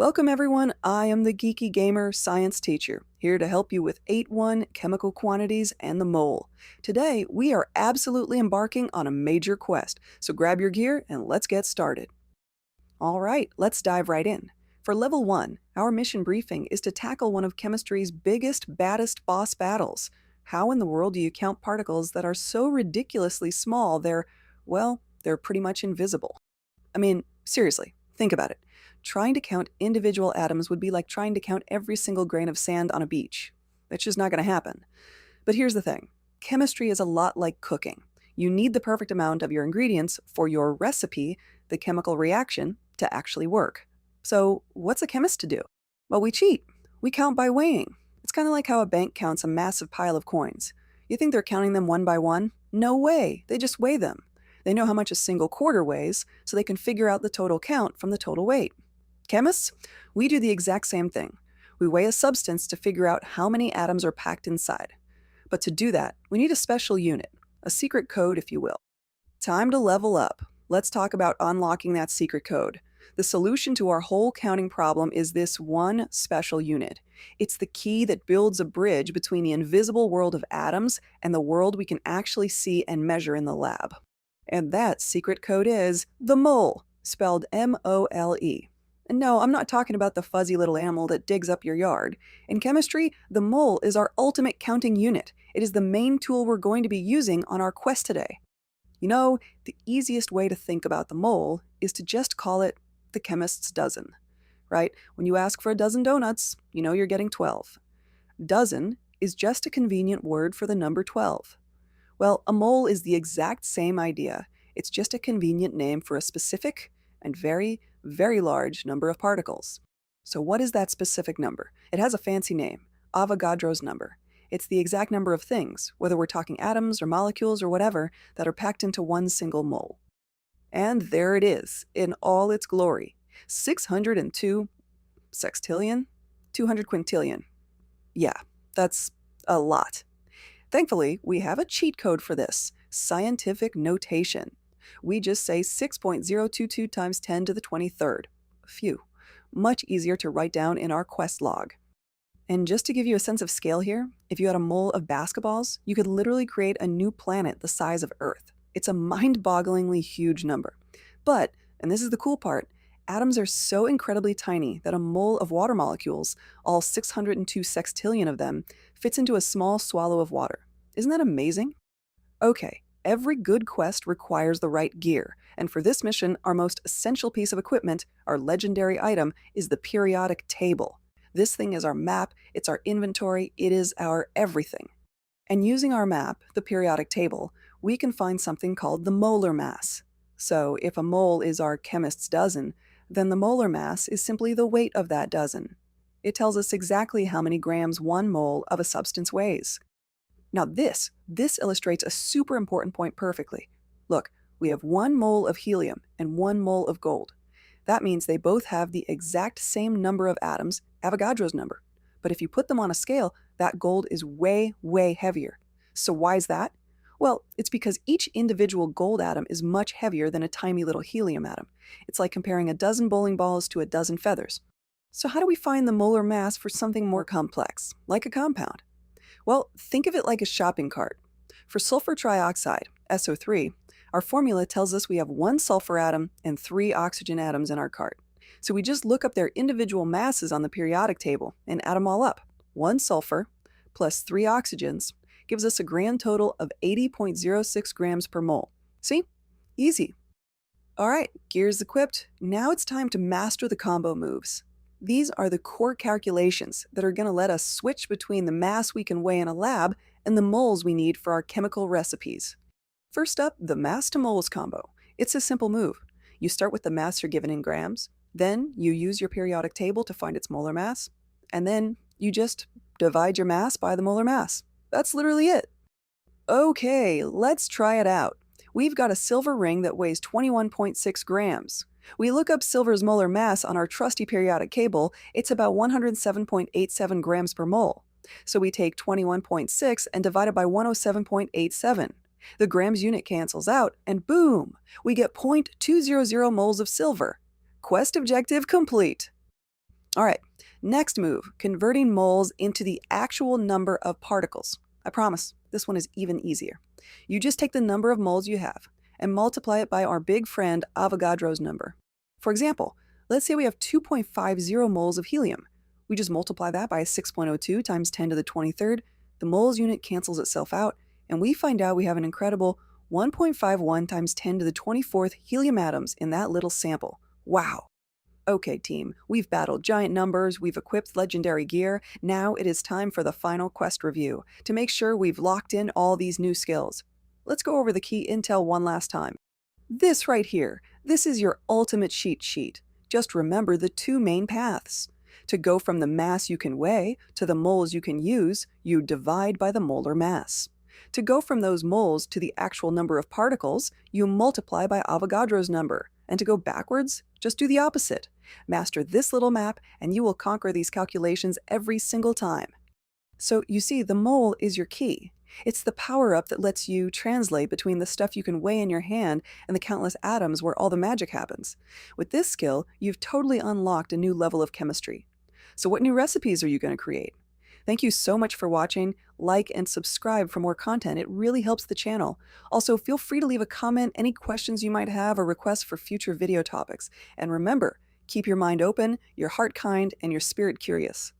Welcome everyone, I am the Geeky Gamer Science Teacher, here to help you with 8-1, chemical quantities, and the mole. Today, we are absolutely embarking on a major quest, so grab your gear and let's get started. Alright, let's dive right in. For Level 1, our mission briefing is to tackle one of chemistry's biggest, baddest boss battles. How in the world do you count particles that are so ridiculously small they're pretty much invisible? I mean, seriously, think about it. Trying to count individual atoms would be like trying to count every single grain of sand on a beach. That's just not going to happen. But here's the thing. Chemistry is a lot like cooking. You need the perfect amount of your ingredients for your recipe, the chemical reaction, to actually work. So what's a chemist to do? Well, we cheat. We count by weighing. It's kind of like how a bank counts a massive pile of coins. You think they're counting them one by one? No way. They just weigh them. They know how much a single quarter weighs, so they can figure out the total count from the total weight. Chemists, we do the exact same thing. We weigh a substance to figure out how many atoms are packed inside. But to do that, we need a special unit, a secret code, if you will. Time to level up. Let's talk about unlocking that secret code. The solution to our whole counting problem is this one special unit. It's the key that builds a bridge between the invisible world of atoms and the world we can actually see and measure in the lab. And that secret code is the mole, spelled M-O-L-E. And no, I'm not talking about the fuzzy little animal that digs up your yard. In chemistry, the mole is our ultimate counting unit. It is the main tool we're going to be using on our quest today. You know, the easiest way to think about the mole is to just call it the chemist's dozen, right? When you ask for a dozen donuts, you know you're getting 12. Dozen is just a convenient word for the number 12. Well, a mole is the exact same idea. It's just a convenient name for a specific and very, very large number of particles. So what is that specific number? It has a fancy name, Avogadro's number. It's the exact number of things, whether we're talking atoms or molecules or whatever, that are packed into one single mole. And there it is, in all its glory. 602 sextillion? 200 quintillion. Yeah, that's a lot. Thankfully, we have a cheat code for this, scientific notation. We just say 6.022 times 10 to the 23rd. Phew, much easier to write down in our quest log. And just to give you a sense of scale here, if you had a mole of basketballs, you could literally create a new planet the size of Earth. It's a mind-bogglingly huge number. But, and this is the cool part, atoms are so incredibly tiny that a mole of water molecules, all 602 sextillion of them, fits into a small swallow of water. Isn't that amazing? Okay, every good quest requires the right gear, and for this mission, our most essential piece of equipment, our legendary item, is the periodic table. This thing is our map, it's our inventory, it is our everything. And using our map, the periodic table, we can find something called the molar mass. So if a mole is our chemist's dozen, then the molar mass is simply the weight of that dozen. It tells us exactly how many grams 1 mole of a substance weighs. Now this illustrates a super important point perfectly. Look, we have 1 mole of helium and 1 mole of gold. That means they both have the exact same number of atoms, Avogadro's number. But if you put them on a scale, that gold is way, way heavier. So why is that? Well, it's because each individual gold atom is much heavier than a tiny little helium atom. It's like comparing a dozen bowling balls to a dozen feathers. So how do we find the molar mass for something more complex, like a compound? Well, think of it like a shopping cart. For sulfur trioxide, SO3, our formula tells us we have 1 sulfur atom and 3 oxygen atoms in our cart. So we just look up their individual masses on the periodic table and add them all up. 1 sulfur plus 3 oxygens gives us a grand total of 80.06 grams per mole. See? Easy. Alright, gears equipped. Now it's time to master the combo moves. These are the core calculations that are going to let us switch between the mass we can weigh in a lab and the moles we need for our chemical recipes. First up, the mass to moles combo. It's a simple move. You start with the mass you're given in grams, then you use your periodic table to find its molar mass, and then you just divide your mass by the molar mass. That's literally it. Okay, let's try it out. We've got a silver ring that weighs 21.6 grams. We look up silver's molar mass on our trusty periodic table, it's about 107.87 grams per mole. So we take 21.6 and divide it by 107.87. The grams unit cancels out, and boom! We get 0.200 moles of silver. Quest objective complete. All right, next move, converting moles into the actual number of particles. I promise, this one is even easier. You just take the number of moles you have and multiply it by our big friend Avogadro's number. For example, let's say we have 2.50 moles of helium. We just multiply that by 6.02 times 10 to the 23rd. The moles unit cancels itself out, and we find out we have an incredible 1.51 times 10 to the 24th helium atoms in that little sample. Wow! Okay, team, we've battled giant numbers, we've equipped legendary gear. Now it is time for the final quest review to make sure we've locked in all these new skills. Let's go over the key intel one last time. This right here, this is your ultimate cheat sheet. Just remember the two main paths. To go from the mass you can weigh to the moles you can use, you divide by the molar mass. To go from those moles to the actual number of particles, you multiply by Avogadro's number. And to go backwards, just do the opposite. Master this little map, and you will conquer these calculations every single time. So you see, the mole is your key. It's the power-up that lets you translate between the stuff you can weigh in your hand and the countless atoms where all the magic happens. With this skill, you've totally unlocked a new level of chemistry. So what new recipes are you going to create? Thank you so much for watching. Like and subscribe for more content. It really helps the channel. Also, feel free to leave a comment, any questions you might have, or requests for future video topics. And remember, keep your mind open, your heart kind, and your spirit curious.